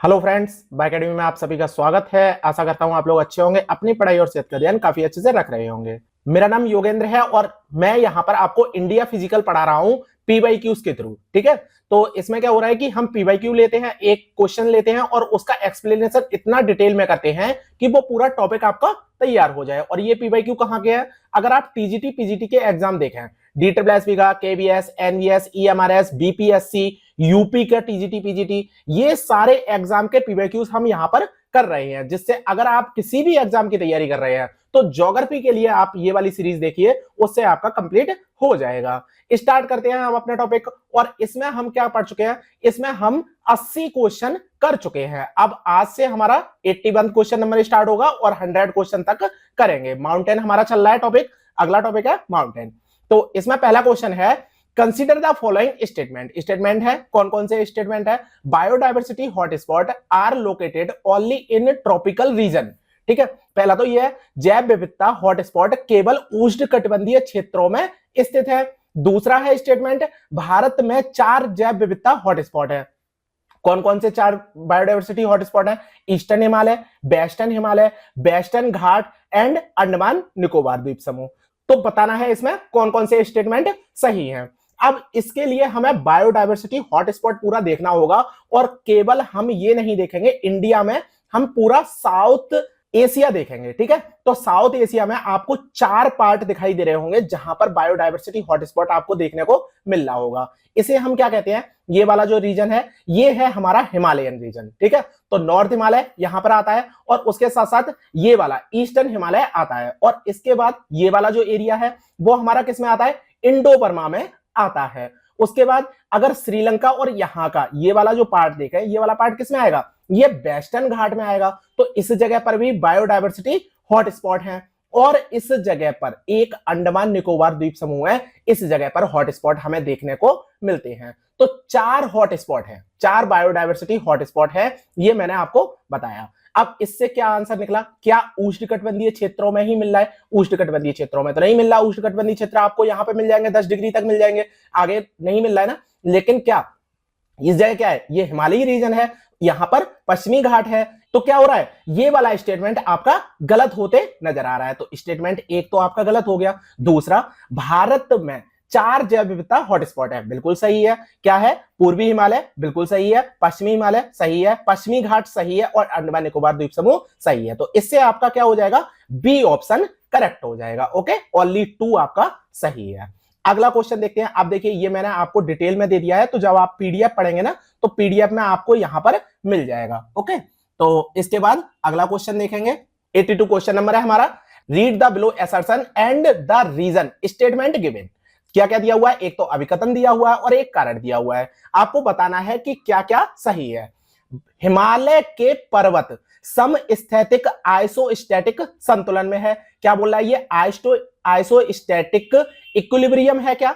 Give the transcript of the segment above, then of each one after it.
Hello friends, bye academy में आप सभी का स्वागत है। आशा करता हूं आप लोग अच्छे होंगे, अपनी पढ़ाई और सेहत का ध्यान काफी अच्छे से रख रहे होंगे। मेरा नाम योगेंद्र है और मैं यहां पर आपको इंडिया फिजिकल पढ़ा रहा हूं पीवाईक्यूज के थ्रू। ठीक है, तो इसमें क्या हो रहा है कि हम पीवाईक्यू लेते हैं, एक क्वेश्चन लेते हैं और उसका एक्सप्लेनेशन इतना डिटेल में करते हैं कि वो पूरा टॉपिक आपका तैयार हो जाए। और ये पीवाईक्यू कहां के है? अगर आप टीजीटी पीजीटी के एग्जाम देखें, DSSB का, KVS, NVS, EMRS, BPSC, UP का टीजीटी पीजीटी, ये सारे एग्जाम के पीवाईक्यूज हम यहां पर कर रहे हैं, जिससे अगर आप किसी भी एग्जाम की तैयारी कर रहे हैं तो ज्योग्राफी के लिए आप ये वाली सीरीज देखिए, उससे आपका कंप्लीट हो जाएगा। स्टार्ट करते हैं हम अपने टॉपिक। और इसमें हम क्या पढ़ चुके हैं? इसमें हम 80 क्वेश्चन कर चुके हैं। अब आज से हमारा 81 क्वेश्चन नंबर स्टार्ट होगा और 100 क्वेश्चन तक करेंगे। माउंटेन हमारा चल रहा है टॉपिक, अगला टॉपिक है माउंटेन। तो इसमें पहला क्वेश्चन है, consider the following statement. Statement है, कौन कौन से स्टेटमेंट है? Biodiversity hotspot are located only in tropical region. ठीक है, पहला तो ये है, जैव विविधता हॉटस्पॉट केवल उष्णकटिबंधीय क्षेत्रों में स्थित है। दूसरा है स्टेटमेंट, भारत में 4 जैव विविधता हॉटस्पॉट है। कौन कौन से 4 बायोडायवर्सिटी हॉटस्पॉट है? Eastern Himalaya, western Himalaya, western Ghat and Andaman Nicobar द्वीप समूह। तो बताना है इसमें कौन कौन से स्टेटमेंट सही हैं। अब इसके लिए हमें बायोडायवर्सिटी हॉटस्पॉट पूरा देखना होगा और केवल हम ये नहीं देखेंगे इंडिया में, हम पूरा साउथ एशिया देखेंगे। ठीक है, तो साउथ एशिया में आपको 4 पार्ट दिखाई दे रहे होंगे जहां पर बायोडायवर्सिटी हॉटस्पॉट आपको देखने को मिल रहा होगा। इसे हम क्या कहते हैं? ये वाला जो रीजन है ये है हमारा हिमालयन रीजन। ठीक है, तो नॉर्थ हिमालय यहां पर आता है और उसके साथ साथ ये वाला ईस्टर्न हिमालय आता है। और इसके बाद ये वाला जो एरिया है वो हमारा किस में आता है? इंडो बर्मा में आता है। उसके बाद अगर श्रीलंका और यहां का ये वाला जो पार्ट देखें, ये वाला पार्ट किस में आएगा? ये वेस्टर्न घाट में आएगा। तो इस जगह पर भी बायोडायवर्सिटी हॉटस्पॉट है। और इस जगह पर एक अंडमान निकोबार द्वीप समूह है, इस जगह पर हॉटस्पॉट हमें देखने को मिलते हैं। तो 4 हॉटस्पॉट है, 4 बायोडायवर्सिटी हॉटस्पॉट है, ये मैंने आपको बताया। अब इससे क्या आंसर निकला? क्या उष्णकटिबंधीय क्षेत्रों में ही मिल रहा है? उष्णकटिबंधीय क्षेत्रों में तो नहीं मिल रहा। उष्णकटिबंधीय क्षेत्र आपको यहां पे मिल जाएंगे, 10 डिग्री तक मिल जाएंगे, आगे नहीं मिल रहा है ना। लेकिन क्या इस जगह क्या है? ये हिमालयी रीजन है, यहां पर पश्चिमी घाट है। तो क्या हो रहा है? ये वाला स्टेटमेंट आपका गलत होते नजर आ रहा है। तो स्टेटमेंट 1 तो आपका गलत हो गया। दूसरा, भारत में 4 जैव विविधता हॉटस्पॉट है, बिल्कुल सही है। क्या है? पूर्वी हिमालय बिल्कुल सही है, पश्चिमी हिमालय सही है, पश्चिमी घाट सही है और अंडमान निकोबार द्वीप समूह सही है। तो इससे आपका क्या हो जाएगा? बी ऑप्शन करेक्ट हो जाएगा। ओके, ओनली 2 आपका सही है। अगला क्वेश्चन देखते हैं। आप देखिए, ये मैंने आपको डिटेल में दे दिया है, तो जब आप पीडीएफ पढ़ेंगे ना तो पीडीएफ में आपको यहां पर मिल जाएगा। ओके, तो इसके बाद अगला क्वेश्चन देखेंगे। 82 क्वेश्चन नंबर है हमारा। Read the below assertion and the reason statement given. क्या क्या दिया हुआ है? एक तो अभिकथन दिया हुआ है और एक कारण दिया हुआ है। आपको बताना है कि क्या क्या सही है। हिमालय के पर्वत समस्थैतिक आइसोस्टैटिक संतुलन में है। क्या बोल रहा है? ये आइसोस्टैटिक इक्विलिब्रियम है क्या?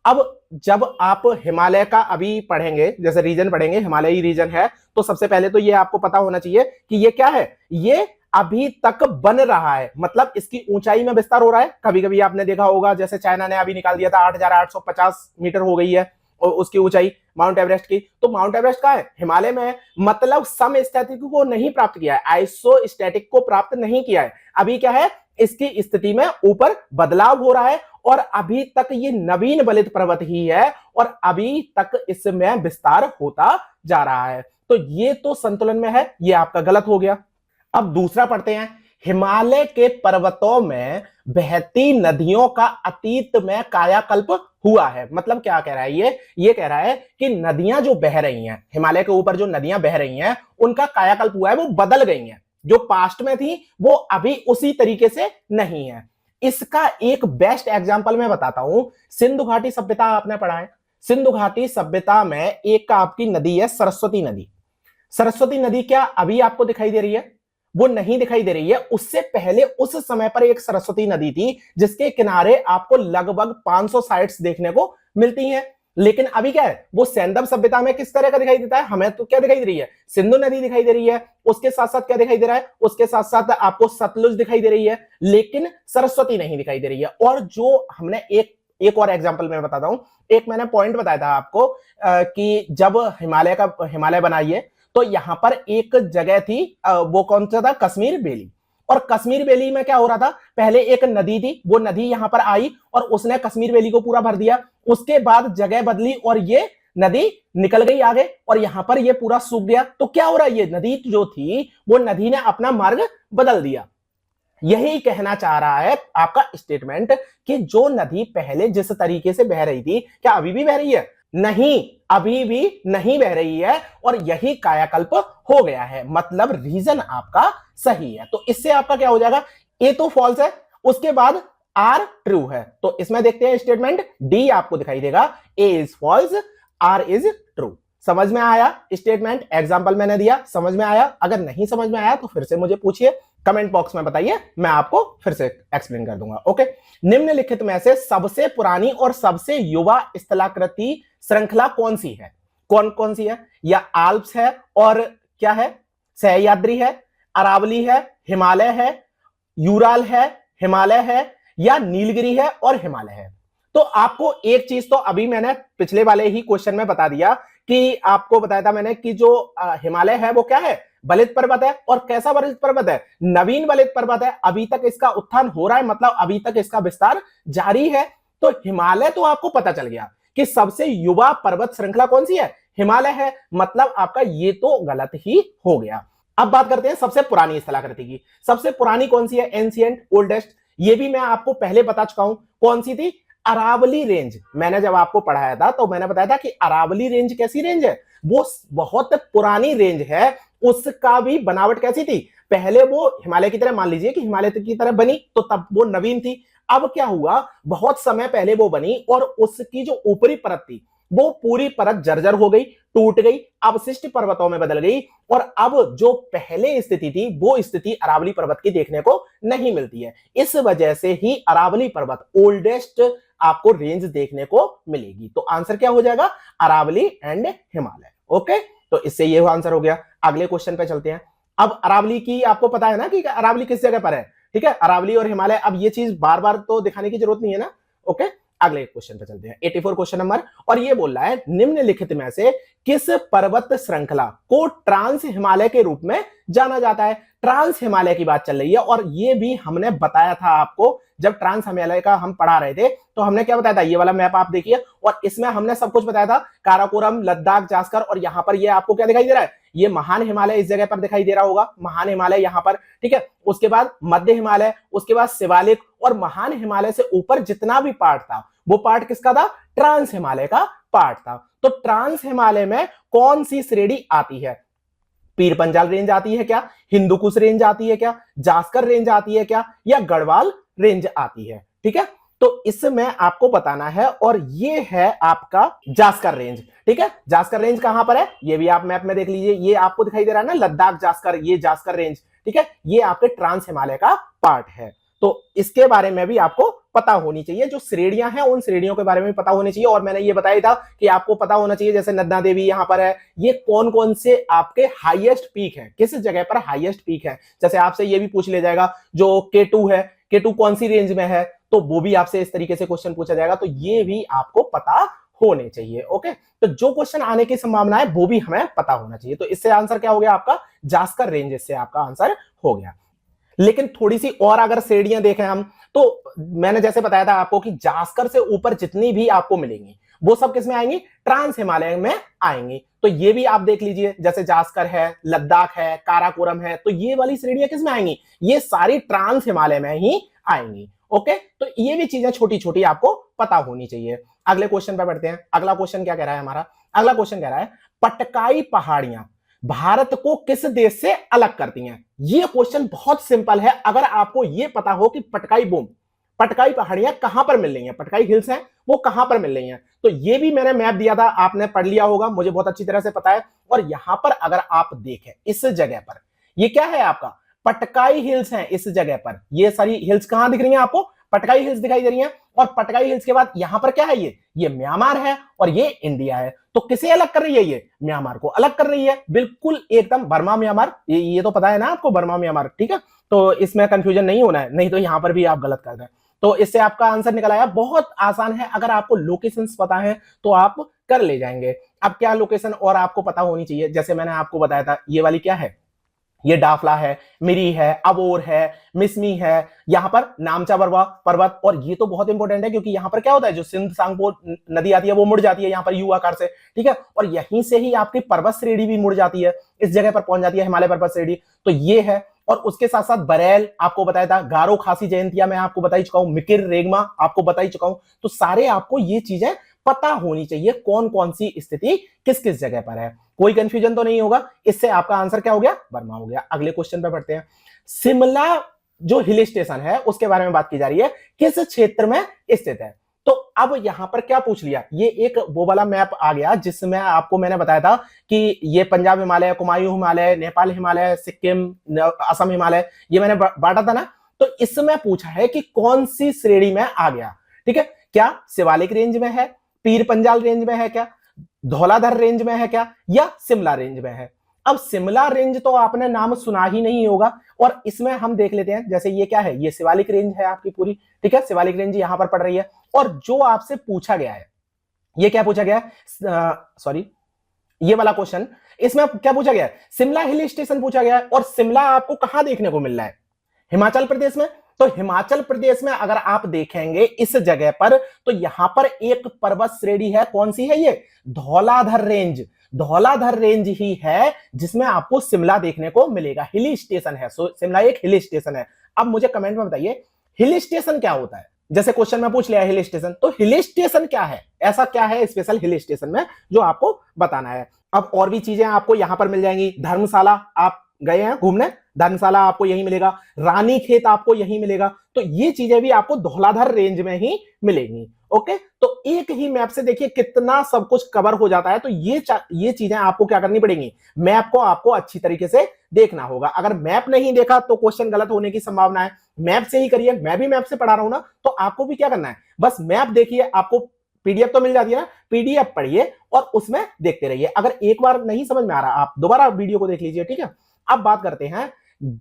अब जब आप हिमालय का अभी पढ़ेंगे, जैसे रीजन पढ़ेंगे, हिमालयी रीजन है, तो सबसे पहले तो ये आपको पता होना चाहिए कि ये क्या है? ये अभी तक बन रहा है, मतलब इसकी ऊंचाई में विस्तार हो रहा है। कभी कभी आपने देखा होगा, जैसे चाइना ने अभी निकाल दिया था 8850 मीटर हो गई है और उसकी ऊंचाई माउंट एवरेस्ट की। तो माउंट एवरेस्ट का है, हिमालय में है, मतलब समस्थैतिक को नहीं प्राप्त किया है, आइसोस्टैटिक को प्राप्त नहीं किया है। अभी क्या है? इसकी स्थिति में ऊपर बदलाव हो रहा है और अभी तक ये नवीन बलित पर्वत ही है और अभी तक इसमें विस्तार होता जा रहा है। तो ये तो संतुलन में है, ये आपका गलत हो गया। अब दूसरा पढ़ते हैं। हिमालय के पर्वतों में बहती नदियों का अतीत में कायाकल्प हुआ है। मतलब क्या कह रहा है ये कह रहा है कि नदियां जो बह रही हैं, हिमालय के ऊपर जो नदियां बह रही हैं, उनका कायाकल्प हुआ है, वो बदल गई हैं। जो पास्ट में थी वो अभी उसी तरीके से नहीं है। इसका एक बेस्ट एग्जांपल मैं बताता हूं। सिंधु घाटी सभ्यता आपने पढ़ा है। सिंधु घाटी सभ्यता में एक आपकी नदी है सरस्वती नदी। सरस्वती नदी क्या अभी आपको दिखाई दे रही है? वो नहीं दिखाई दे रही है। उससे पहले उस समय पर एक सरस्वती नदी थी जिसके किनारे आपको लगभग 500 साइट्स देखने को मिलती हैं। लेकिन अभी क्या है? वो सैंधव सभ्यता में किस तरह का दिखाई देता है? हमें तो क्या दिखाई दे रही है? सिंधु नदी दिखाई दे रही है। उसके साथ साथ क्या दिखाई दे रहा है? उसके साथ साथ आपको सतलुज दिखाई दे रही है, लेकिन सरस्वती नहीं दिखाई दे रही है। और जो हमने एक और एग्जांपल मैं बताता हूं। एक मैंने पॉइंट बताया था आपको कि जब हिमालय बनाइए तो यहां पर एक जगह थी, वो कौन सा था, कश्मीर वैली। और कश्मीर वैली में क्या हो रहा था, पहले एक नदी थी, वो नदी यहां पर आई और उसने कश्मीर वैली को पूरा भर दिया। उसके बाद जगह बदली और ये नदी निकल गई आगे और यहां पर ये पूरा सूख गया। तो क्या हो रहा है, ये नदी जो थी वो नदी ने अपना मार्ग बदल दिया। यही कहना चाह रहा है आपका स्टेटमेंट कि जो नदी पहले जिस तरीके से बह रही थी, क्या अभी भी बह रही है? नहीं, अभी भी नहीं बह रही है और यही कायाकल्प हो गया है। मतलब रीजन आपका सही है। तो इससे आपका क्या हो जाएगा, ए तो फॉल्स है, उसके बाद आर ट्रू है। तो इसमें देखते हैं स्टेटमेंट डी आपको दिखाई देगा, A is false, R is true. समझ में आया स्टेटमेंट? एग्जाम्पल मैंने दिया, समझ में आया? अगर नहीं समझ में आया तो फिर से मुझे पूछिए, कमेंट बॉक्स में बताइए, मैं आपको फिर से एक्सप्लेन कर दूंगा। ओके, निम्नलिखित में से सबसे पुरानी और सबसे युवा स्थलाकृति श्रृंखला कौन सी है? कौन कौन सी है? या आल्प्स है और क्या है, सह्याद्री है, अरावली है, हिमालय है, यूराल है, हिमालय है, या नीलगिरी है और हिमालय है। तो आपको एक चीज तो अभी मैंने पिछले वाले ही क्वेश्चन में बता दिया कि आपको बताया था मैंने कि जो हिमालय है वो क्या है, बलित पर्वत है। और कैसा बलित पर्वत है? नवीन बलित पर्वत है, अभी तक इसका उत्थान हो रहा है, मतलब अभी तक इसका विस्तार जारी है। तो हिमालय तो आपको पता चल गया कि सबसे युवा पर्वत श्रृंखला कौन सी है, हिमालय है। मतलब आपका ये तो गलत ही हो गया। अब बात करते हैं सबसे पुरानी स्थलाकृति की। सबसे पुरानी कौन सी है? Ancient, oldest. ये भी मैं आपको पहले बता चुका हूं, कौन सी थी? अरावली रेंज। मैंने जब आपको पढ़ाया था तो मैंने बताया था कि अरावली रेंज कैसी रेंज है, वो बहुत पुरानी रेंज है। उसका भी बनावट कैसी थी, पहले वो हिमालय की तरह, मान लीजिए कि हिमालय की तरह बनी, तो तब वो नवीन थी। अब क्या हुआ, बहुत समय पहले वो बनी और उसकी जो ऊपरी परत थी वो पूरी परत जर्जर हो गई, टूट गई, अवशिष्ट पर्वतों में बदल गई। और अब जो पहले स्थिति थी वो स्थिति अरावली पर्वत की देखने को नहीं मिलती है। इस वजह से ही अरावली पर्वत ओल्डेस्ट आपको रेंज देखने को मिलेगी। तो आंसर क्या हो जाएगा, अरावली एंड हिमालय। ओके, तो इससे ये आंसर हो गया। अगले क्वेश्चन पे चलते हैं। अब अरावली की आपको पता है ना कि अरावली किस जगह पर है, ठीक है, अरावली और हिमालय। अब ये चीज बार बार तो दिखाने की जरूरत नहीं है ना। ओके, अगले क्वेश्चन पे चलते हैं, 84 क्वेश्चन नंबर। और ये बोल रहा है निम्नलिखित में से किस पर्वत श्रृंखला को ट्रांस हिमालय के रूप में जाना जाता है? ट्रांस हिमालय की बात चल रही है और ये भी हमने बताया था आपको जब ट्रांस हिमालय का हम पढ़ा रहे थे। तो हमने क्या बताया था, ये वाला मैप आप देखिए और इसमें हमने सब कुछ बताया था, काराकोरम, लद्दाख, जास्कर। और यहां पर ये आपको क्या दिखाई दे रहा है, ये महान हिमालय इस जगह पर दिखाई दे रहा होगा, महान हिमालय यहां पर, ठीक है। उसके बाद मध्य हिमालय, उसके बाद शिवालिक, और महान हिमालय से ऊपर जितना भी पार्ट था वो पार्ट किसका था, ट्रांस हिमालय का पार्ट था। तो ट्रांस हिमालय में कौन सी श्रेणी आती है? पीर पंजाल रेंज आती है क्या, हिंदुकुश रेंज आती है क्या, जास्कर रेंज आती है क्या, या गढ़वाल रेंज आती है? ठीक है, तो इसमें आपको बताना है। और ये है आपका जास्कर रेंज, ठीक है। जास्कर रेंज कहां पर है, ये भी आप मैप में देख लीजिए, ये आपको दिखाई दे रहा है ना, लद्दाख जास्कर, ये जास्कर रेंज, ठीक है। ये आपके ट्रांस हिमालय का पार्ट है। तो इसके बारे में भी आपको पता होनी चाहिए, जो श्रेणियां हैं उन श्रेणियों के बारे में पता होनी चाहिए। और मैंने ये बताया था कि आपको पता होना चाहिए, जैसे नंदा देवी यहां पर है, ये कौन कौन से आपके हाईएस्ट पीक है, किस जगह पर हाईएस्ट पीक है। जैसे आपसे ये भी पूछ ले जाएगा, जो K2 है, K2 कौन सी रेंज में है, तो वो भी आपसे इस तरीके से क्वेश्चन पूछा जाएगा। तो ये भी आपको पता होने चाहिए। ओके, तो जो क्वेश्चन आने की संभावना है वो भी हमें पता होना चाहिए। तो इससे आंसर क्या हो गया आपका, जास्कर रेंज, इससे आपका आंसर हो गया। लेकिन थोड़ी सी और अगर श्रेणियां देखें हम, तो मैंने जैसे बताया था आपको कि जास्कर से ऊपर जितनी भी आपको मिलेंगी वो सब किस में आएंगी, ट्रांस हिमालय में आएंगी। तो ये भी आप देख लीजिए, जैसे जास्कर है, लद्दाख है, काराकोरम है, तो ये वाली श्रेणियां किस में आएंगी, ये सारी ट्रांस हिमालय में ही आएंगी। ओके, तो ये भी चीजें छोटी छोटी आपको पता होनी चाहिए। अगले क्वेश्चन पे बढ़ते हैं। अगला क्वेश्चन क्या कह रहा है हमारा, अगला क्वेश्चन कह रहा है पटकाई पहाड़ियां भारत को किस देश से अलग करती हैं? ये क्वेश्चन बहुत सिंपल है। अगर आपको ये पता हो कि पटकाई बूम, पटकाई पहाड़ियां कहां पर मिल रही हैं, पटकाई हिल्स हैं वो कहां पर मिल रही हैं, तो ये भी मैंने मैप दिया था, आपने पढ़ लिया होगा, मुझे बहुत अच्छी तरह से पता है। और यहां पर अगर आप देखें इस जगह पर, ये क्या है आपका, पटकाई हिल्स हैं। इस जगह पर ये सारी हिल्स कहां दिख रही हैं आपको, पटकाई हिल्स दिखाई दे रही हैं। और पटकाई हिल्स के बाद यहां पर क्या है, ये म्यांमार है और ये इंडिया है। तो किसे अलग कर रही है, ये म्यांमार को अलग कर रही है, बिल्कुल एकदम बर्मा म्यांमार, ये तो पता है ना आपको, बर्मा म्यांमार, ठीक है। तो इसमें कंफ्यूजन नहीं होना है, नहीं तो यहां पर भी आप गलत कर दें। तो इससे आपका आंसर निकल आया, बहुत आसान है। अगर आपको लोकेशंस पता है तो आप कर ले जाएंगे। अब क्या लोकेशन और आपको पता होनी चाहिए, जैसे मैंने आपको बताया था ये वाली क्या है, ये डाफला है, मिरी है, अबोर है, मिसमी है, यहां पर नामचा पर्वत। और ये तो बहुत इंपॉर्टेंट है क्योंकि यहां पर क्या होता है, जो सिंध सांगपो नदी आती है वो मुड़ जाती है यहां पर यू आकार से, ठीक है, और यहीं से ही आपकी पर्वत श्रेणी भी मुड़ जाती है, इस जगह पर पहुंच जाती है हिमालय पर्वत श्रेणी। तो ये है, और उसके साथ साथ बरेल आपको बताया था, गारो खासी जयंतिया मैं आपको बता ही चुका हूं, मिकिर रेगमा आपको बता ही चुका हूं। तो सारे आपको ये चीजें पता होनी चाहिए, कौन कौन सी स्थिति किस किस जगह पर है, कोई कंफ्यूजन तो नहीं होगा। इससे आपका आंसर क्या हो गया, बर्मा हो गया। अगले क्वेश्चन पे बढ़ते हैं। शिमला जो हिल स्टेशन है उसके बारे में बात की जा रही है, किस क्षेत्र में स्थित है। तो अब यहां पर क्या पूछ लिया, ये एक वो वाला मैप आ गया जिसमें आपको मैंने बताया था कि ये पंजाब हिमालय, कुमायूं हिमालय, नेपाल हिमालय, सिक्किम, असम हिमालय, ये मैंने बांटा था ना। तो इसमें पूछा है कि कौन सी श्रेणी में आ गया, ठीक है, क्या शिवालिक रेंज में है, पीर पंजाल रेंज में है क्या, धौलाधर रेंज में है क्या, या शिमला रेंज में है। अब शिमला रेंज तो आपने नाम सुना ही नहीं होगा, और इसमें हम देख लेते हैं, जैसे ये क्या है, ये शिवालिक रेंज है आपकी पूरी, ठीक है, शिवालिक रेंज यहां पर पड़ रही है। और जो आपसे पूछा गया है, ये क्या पूछा गया है, सॉरी ये वाला क्वेश्चन, इसमें क्या पूछा गया है, शिमला हिल स्टेशन पूछा गया है। और शिमला आपको कहां देखने को मिल रहा है, हिमाचल प्रदेश में। तो हिमाचल प्रदेश में अगर आप देखेंगे इस जगह पर, तो यहां पर एक पर्वत श्रेणी है, कौन सी है ये, धौलाधर रेंज। धौलाधर रेंज ही है जिसमें आपको शिमला देखने को मिलेगा, हिल स्टेशन है। सो शिमला एक हिल स्टेशन है। अब मुझे कमेंट में बताइए हिल स्टेशन क्या होता है, जैसे क्वेश्चन में पूछ लिया हिल स्टेशन, तो हिल स्टेशन क्या है, ऐसा क्या है स्पेशल हिल स्टेशन में जो आपको बताना है। अब और भी चीजें आपको यहां पर मिल जाएंगी, धर्मशाला आप गए हैं घूमने, धर्मशाला आपको यहीं मिलेगा, रानी खेत आपको यहीं मिलेगा। तो ये चीजें भी आपको धौलाधर रेंज में ही मिलेंगी। ओके, तो एक ही मैप से देखिए कितना सब कुछ कवर हो जाता है। तो ये चीजें आपको क्या करनी पड़ेंगी, मैप को आपको अच्छी तरीके से देखना होगा। अगर मैप नहीं देखा तो क्वेश्चन गलत होने की संभावना है। मैप से ही करिए, मैं भी मैप से पढ़ा रहा हूं ना, तो आपको भी क्या करना है, बस मैप देखिए, आपको पीडीएफ तो मिल जाती है ना, पीडीएफ पढ़िए और उसमें देखते रहिए। अगर एक बार नहीं समझ में आ रहा, आप दोबारा वीडियो को देख लीजिए, ठीक है। अब बात करते हैं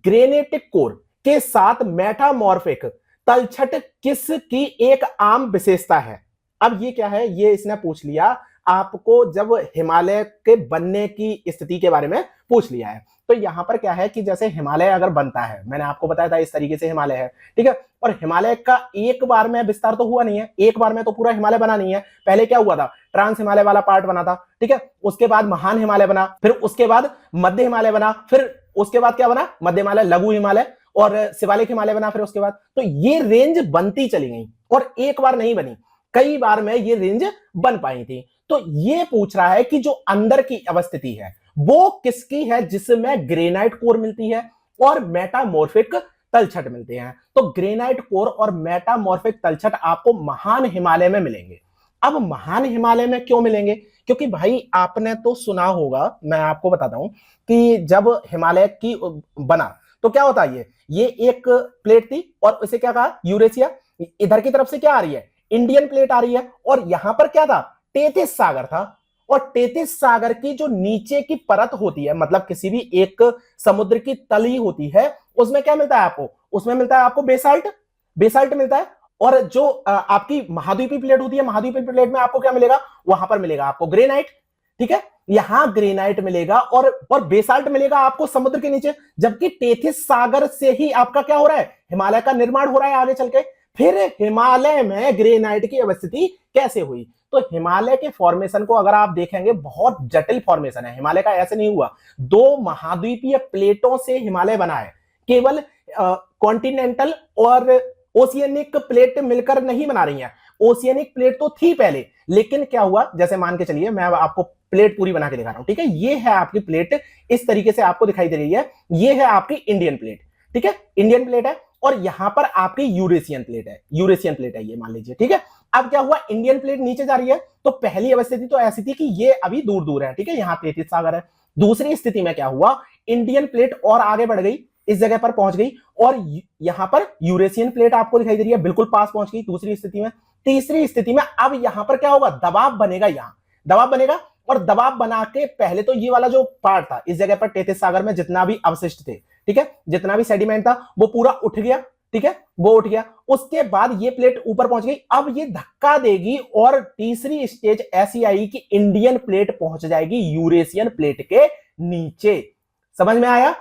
ग्रेनेटिक कोर के साथ मेटामॉर्फिक तलछट किसकी एक आम विशेषता है। अब ये क्या है, ये इसने पूछ लिया आपको जब हिमालय के बनने की स्थिति के बारे में पूछ लिया है। तो यहां पर क्या है कि जैसे हिमालय अगर बनता है, मैंने आपको बताया था इस तरीके से हिमालय है, ठीक है, और हिमालय का एक बार में विस्तार तो हुआ नहीं है, एक बार में तो पूरा हिमालय बना नहीं है। पहले क्या हुआ था, ट्रांस हिमालय वाला पार्ट बना था, ठीक है, उसके बाद महान हिमालय बना, फिर उसके बाद मध्य हिमालय बना, फिर उसके बाद क्या बना, मध्य हिमालय, लघु हिमालय और शिवालिक हिमालय बना फिर उसके बाद। तो ये रेंज बनती चली गई और एक बार नहीं बनी, कई बार में ये रेंज बन पाई थी। तो ये पूछ रहा है कि जो अंदर की अवस्थिति है वो किसकी है, जिसमें ग्रेनाइट कोर मिलती है और मेटामॉर्फिक तलछट मिलते हैं। तो ग्रेनाइट कोर और मेटामॉर्फिक तलछट आपको महान हिमालय में मिलेंगे। अब महान हिमालय में क्यों मिलेंगे, क्योंकि भाई आपने तो सुना होगा, मैं आपको बताता हूं कि जब हिमालय की बना तो क्या होता है, ये एक प्लेट थी और उसे क्या कहा, यूरेशिया। इधर की तरफ से क्या आ रही है, इंडियन प्लेट आ रही है, और यहां पर क्या था, टेथिस सागर था। और टेथिस सागर की जो नीचे की परत होती है, मतलब किसी भी एक समुद्र की तली होती है, उसमें क्या मिलता है आपको, उसमें मिलता है आपको बेसाल्ट, बेसाल्ट मिलता है। और जो आपकी महाद्वीपीय प्लेट होती है, महाद्वीपीय प्लेट में आपको क्या मिलेगा, वहां पर मिलेगा आपको ग्रेनाइट, ठीक है, यहां ग्रेनाइट मिलेगा और बेसाल्ट मिलेगा आपको समुद्र के नीचे। जबकि टेथिस सागर से ही आपका क्या हो रहा है, हिमालय का निर्माण हो रहा है आगे चल के। फिर हिमालय में ग्रेनाइट की अवस्थिति कैसे हुई, तो हिमालय के फॉर्मेशन को अगर आप देखेंगे बहुत जटिल फॉर्मेशन है हिमालय का, ऐसे नहीं हुआ, दो महाद्वीपीय प्लेटों से हिमालय बना है, केवल कॉन्टिनेंटल और ओशियनिक प्लेट मिलकर नहीं बना रही है। ओशियनिक प्लेट तो थी पहले, लेकिन क्या हुआ, जैसे मान के चलिए मैं आपको प्लेट पूरी बना के दिखा रहा हूं, ठीक है, ये है आपकी प्लेट, इस तरीके से आपको दिखाई दे रही है, ये है आपकी इंडियन प्लेट, ठीक है, इंडियन प्लेट है, और यहां पर आपकी यूरेशियन प्लेट है, यूरेशियन प्लेट है ये मान लीजिए, ठीक है। अब क्या हुआ, इंडियन प्लेट नीचे जा रही है, तो पहली अवस्थिति तो ऐसी थी कि ये अभी दूर दूर है, ठीक है, यहां टेथिस सागर है। दूसरी स्थिति में क्या हुआ, इंडियन प्लेट और आगे बढ़ गई, इस जगह पर पहुंच गई, और यहां पर यूरेशियन प्लेट आपको दिखाई दे रही है, बिल्कुल पास पहुंच गई दूसरी स्थिति में। तीसरी स्थिति में अब यहां पर क्या होगा, दबाव बनेगा, यहां दबाव बनेगा, और दबाव बना के पहले तो ये वाला जो पार्ट था इस जगह पर टेथिस सागर में जितना भी अवशिष्ट थे, ठीक है, जितना भी सेडिमेंट था वो पूरा उठ गया, ठीक है, वो उठ गया। उसके बाद ये प्लेट ऊपर पहुंच गई, अब ये धक्का देगी और तीसरी स्टेज ऐसी आई कि इंडियन प्लेट पहुंच जाएगी यूरेशियन प्लेट के नीचे। समझ में आया?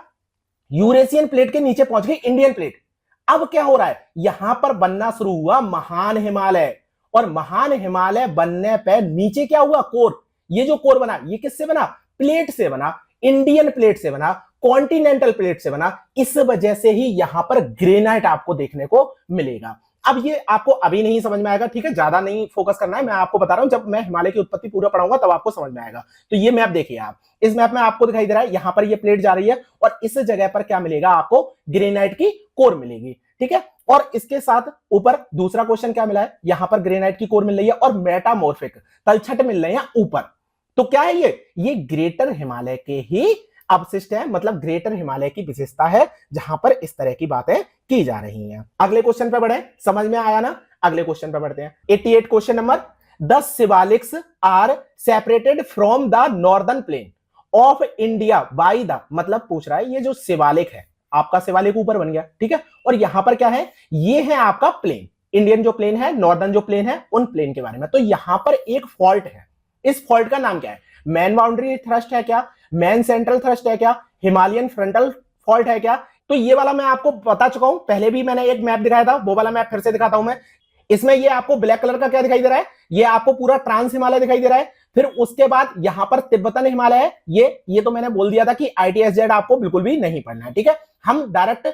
यूरेशियन प्लेट के नीचे पहुंच गई इंडियन प्लेट। अब क्या हो रहा है, यहां पर बनना शुरू हुआ महान हिमालय, और महान हिमालय बनने पे नीचे क्या हुआ, कोर। ये जो कोर बना, ये किससे बना, प्लेट से बना, इंडियन प्लेट से बना, कॉन्टिनेंटल प्लेट से बना। इस वजह से ही यहां पर ग्रेनाइट आपको देखने को मिलेगा। अब ये आपको अभी नहीं समझ में आएगा, ठीक है, ज्यादा नहीं फोकस करना है, मैं आपको बता रहा हूं, जब मैं हिमालय की उत्पत्ति पूरा पढ़ाऊंगा तब आपको समझ में आएगा। तो ये मैप देखिए आप, इस मैप में आपको दिखाई दे रहा है, यहां पर ये प्लेट जा रही है और इस जगह पर क्या मिलेगा आपको, ग्रेनाइट की कोर मिलेगी, ठीक है। और इसके साथ ऊपर दूसरा क्वेश्चन क्या मिला है, यहां पर ग्रेनाइट की कोर मिल रही है और मेटामॉर्फिक तलछट मिल रहे हैं ऊपर। तो क्या है ये ग्रेटर हिमालय के ही अवशिष्ट है, मतलब ग्रेटर हिमालय की विशेषता है जहां पर इस तरह की बातें की जा रही हैं। अगले क्वेश्चन पे बढ़े, समझ में आया ना? अगले क्वेश्चन पे बढ़ते हैं। 88 question number, the Shivaliks are separated from the northern plain of India by the, मतलब पूछ रहा है ये जो शिवालिक है, आपका शिवालिक ऊपर बन गया, ठीक है, और यहां पर क्या है, ये है आपका प्लेन, इंडियन जो प्लेन है, नॉर्दर्न जो प्लेन है, उन प्लेन के बारे में। तो यहां पर एक फॉल्ट है, इस फॉल्ट का नाम क्या है, मैन बाउंड्री थ्रस्ट है क्या, मैन सेंट्रल थ्रस्ट है क्या, हिमालयन फ्रंटल फॉल्ट है क्या? तो ये वाला मैं आपको बता चुका हूं, पहले भी मैंने एक मैप दिखाया था, वो वाला मैप फिर से दिखाता हूं मैं। इसमें ये आपको ब्लैक कलर का क्या दिखाई दे रहा है, ये आपको पूरा ट्रांस हिमालय दिखाई दे रहा है। फिर उसके बाद यहां पर तिब्बतन हिमालय है, ये तो मैंने बोल दिया था कि ITSZ आपको बिल्कुल भी नहीं पढ़ना है, ठीक है। हम डायरेक्ट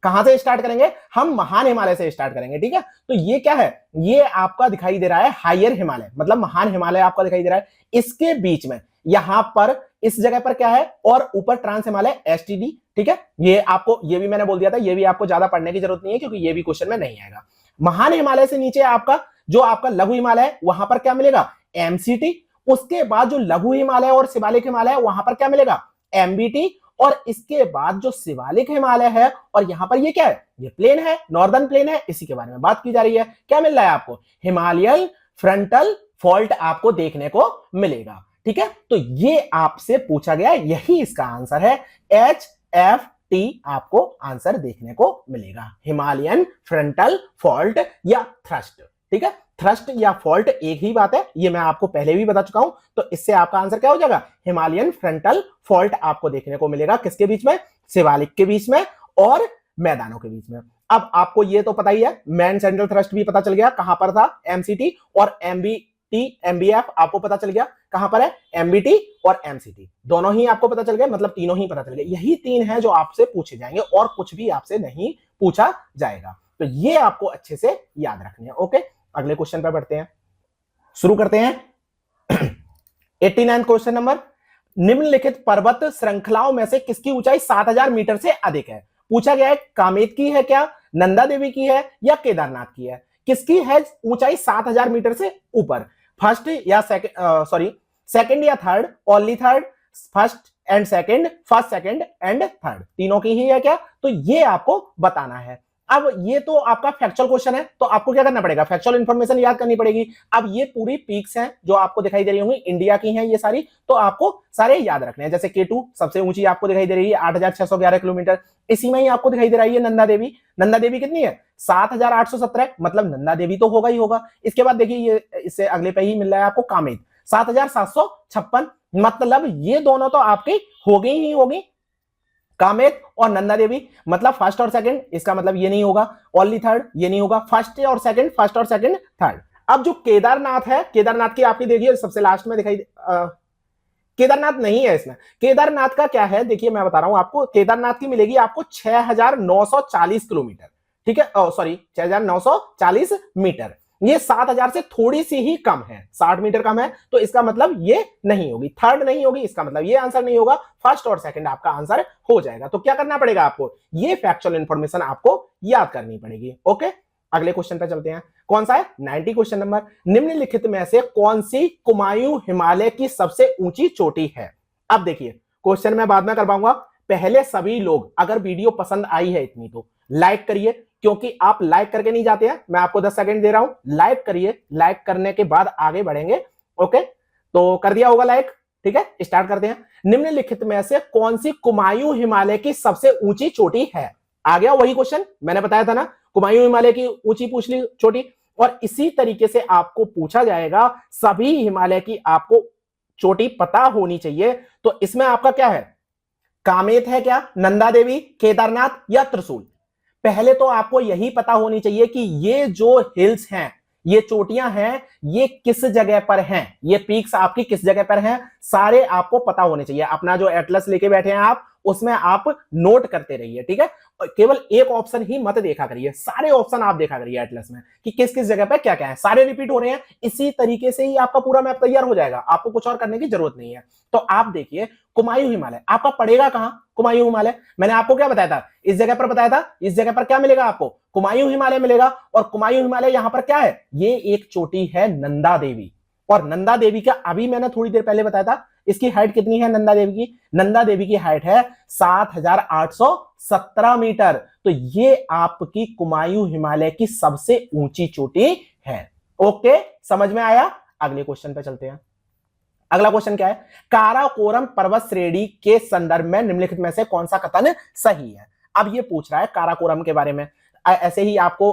कहां से स्टार्ट करेंगे, हम महान हिमालय से स्टार्ट करेंगे, ठीक है। तो ये क्या है, ये आपका दिखाई दे रहा है हायर हिमालय, मतलब महान हिमालय आपका दिखाई दे रहा है। इसके बीच में यहां पर इस जगह पर क्या है, और ऊपर ट्रांस हिमालय STD, ठीक है। ये आपको, ये भी मैंने बोल दिया था, ये भी आपको ज्यादा पढ़ने की जरूरत नहीं है क्योंकि ये भी क्वेश्चन में नहीं आएगा। महान हिमालय से नीचे आपका जो आपका लघु हिमालय है, वहां पर क्या मिलेगा, MCT। उसके बाद जो लघु हिमालय और शिवालिक हिमालय है, वहां पर क्या मिलेगा, MBT। और इसके बाद जो शिवालिक हिमालय है, और यहां पर ये क्या है, ये प्लेन है, नॉर्दर्न प्लेन है, इसी के बारे में बात की जा रही है। क्या मिल रहा है आपको, हिमालयन फ्रंटल फॉल्ट आपको देखने को मिलेगा, ठीक है। तो ये आपसे पूछा गया, यही इसका आंसर है, HFT आपको आंसर देखने को मिलेगा, हिमालयन फ्रंटल फॉल्ट या थ्रस्ट, ठीक है। थ्रस्ट या फॉल्ट एक ही बात है, ये मैं आपको पहले भी बता चुका हूं। तो इससे आपका आंसर क्या हो जाएगा, हिमालयन फ्रंटल फॉल्ट आपको देखने को मिलेगा, किसके बीच में, शिवालिक के बीच में और मैदानों के बीच में। अब आपको ये तो पता ही है, मैन सेंट्रल थ्रस्ट भी पता चल गया कहां पर था, MCT, और MBT MBF आपको पता चल गया कहां पर है, MBT और MCT दोनों ही आपको पता चल गए, मतलब तीनों ही पता चल गए। यही तीन है जो आपसे पूछे जाएंगे और कुछ भी आपसे नहीं पूछा जाएगा। तो ये आपको अच्छे से याद रखने हैं, ओके। अगले क्वेश्चन पे बढ़ते हैं, शुरू करते हैं। 89 क्वेश्चन नंबर, निम्नलिखित पर्वत श्रृंखलाओं में से किसकी ऊंचाई 7000 मीटर से अधिक है? पूछा गया है कामेत की है क्या, नंदा देवी की है या केदारनाथ की है? किसकी है ऊंचाई 7000 मीटर से ऊपर? फर्स्ट या सेकंड या third, only third, first and second, first second and third, तीनों की ही है क्या? तो ये आपको बताना है। अब ये तो आपका फैक्चुअल क्वेश्चन है, तो आपको क्या करना पड़ेगा, फैक्चुअल इंफॉर्मेशन याद करनी पड़ेगी। अब ये पूरी पीक्स हैं जो आपको दिखाई दे रही होंगी, इंडिया की हैं ये सारी, तो आपको सारे याद रखने हैं। जैसे K2 सबसे ऊंची आपको दिखाई दे रही है 8611 किलोमीटर, इसी में ही आपको दिखाई दे रही है नंदा देवी। नंदा देवी कितनी है, 7817, मतलब नंदा देवी तो होगा ही होगा। इसके बाद देखिए ये इससे अगले पे ही मिल रहा है आपको कामेत 7756, मतलब ये दोनों तो आपकी हो गई ही होगी, कामेत और नंदा देवी, मतलब फर्स्ट और सेकंड, इसका मतलब ये नहीं होगा, ओनली थर्ड ये नहीं होगा, फर्स्ट और सेकंड, फर्स्ट और सेकंड थर्ड। अब जो केदारनाथ है, केदारनाथ की आपकी देखिए सबसे लास्ट में दिखाई केदारनाथ नहीं है इसमें। केदारनाथ का क्या है, देखिए मैं बता रहा हूं आपको, केदारनाथ की मिलेगी आपको 6940 किलोमीटर, ठीक है, सॉरी 6940 मीटर। ये 7000 से थोड़ी सी ही कम है, 60 मीटर कम है, तो इसका मतलब ये नहीं होगी, थर्ड नहीं होगी, इसका मतलब ये आंसर नहीं होगा, फर्स्ट और सेकंड आपका आंसर हो जाएगा। तो क्या करना पड़ेगा आपको, ये फैक्चुअल इंफॉर्मेशन आपको याद करनी पड़ेगी, ओके। अगले क्वेश्चन पे चलते हैं, कौन सा है 90 क्वेश्चन नंबर, निम्नलिखित में से कौन सी कुमायूं हिमालय की सबसे ऊंची चोटी है? अब देखिए क्वेश्चन मैं बाद में करवाऊंगा, पहले सभी लोग अगर वीडियो पसंद आई है इतनी तो लाइक करिए, क्योंकि आप लाइक करके नहीं जाते हैं, मैं आपको 10 सेकंड दे रहा हूं, लाइक करिए, लाइक करने के बाद आगे बढ़ेंगे, ओके। तो कर दिया होगा लाइक, ठीक है, स्टार्ट करते हैं। निम्नलिखित में से कौन सी कुमायूं हिमालय की सबसे ऊंची चोटी है? आ गया वही क्वेश्चन मैंने बताया था ना, कुमायूं हिमालय की ऊंची पूछ ली छोटी, और इसी तरीके से आपको पूछा जाएगा सभी हिमालय की आपको चोटी पता होनी चाहिए। तो इसमें आपका क्या है, कामेत है क्या, नंदा देवी, केदारनाथ या त्रिशूल। पहले तो आपको यही पता होनी चाहिए कि ये जो हिल्स हैं, ये चोटियां हैं, ये किस जगह पर हैं, ये पीक्स आपकी किस जगह पर हैं, सारे आपको पता होने चाहिए। अपना जो एटलस लेके बैठे हैं आप, उसमें आप नोट करते रहिए, ठीक है। और केवल एक ऑप्शन ही मत देखा करिए, सारे ऑप्शन आप देखा करिए एटलस में कि किस किस जगह पर क्या क्या है, सारे रिपीट हो रहे हैं। इसी तरीके से ही आपका पूरा मैप तैयार हो जाएगा, आपको कुछ और करने की जरूरत नहीं है। तो आप देखिए कुमायूं हिमालय आपका पड़ेगा कहां, कुमायूं हिमालय मैंने आपको क्या बताया था, इस जगह पर बताया था, इस जगह पर क्या मिलेगा आपको, कुमायूं हिमालय मिलेगा। और कुमायूं हिमालय यहां पर क्या है, ये एक चोटी है नंदा देवी। और नंदा देवी का अभी मैंने थोड़ी देर पहले बताया था, इसकी हाइट कितनी है नंदा देवी की, नंदा देवी की हाइट है 7817 मीटर। तो ये आपकी कुमायूं हिमालय की सबसे ऊंची चोटी है। ओके, समझ में आया। अगले क्वेश्चन पे चलते हैं। अगला क्वेश्चन क्या है, काराकोरम पर्वत श्रेणी के संदर्भ में निम्नलिखित में से कौन सा कथन सही है। अब ये पूछ रहा है काराकोरम के बारे में, ऐसे ही आपको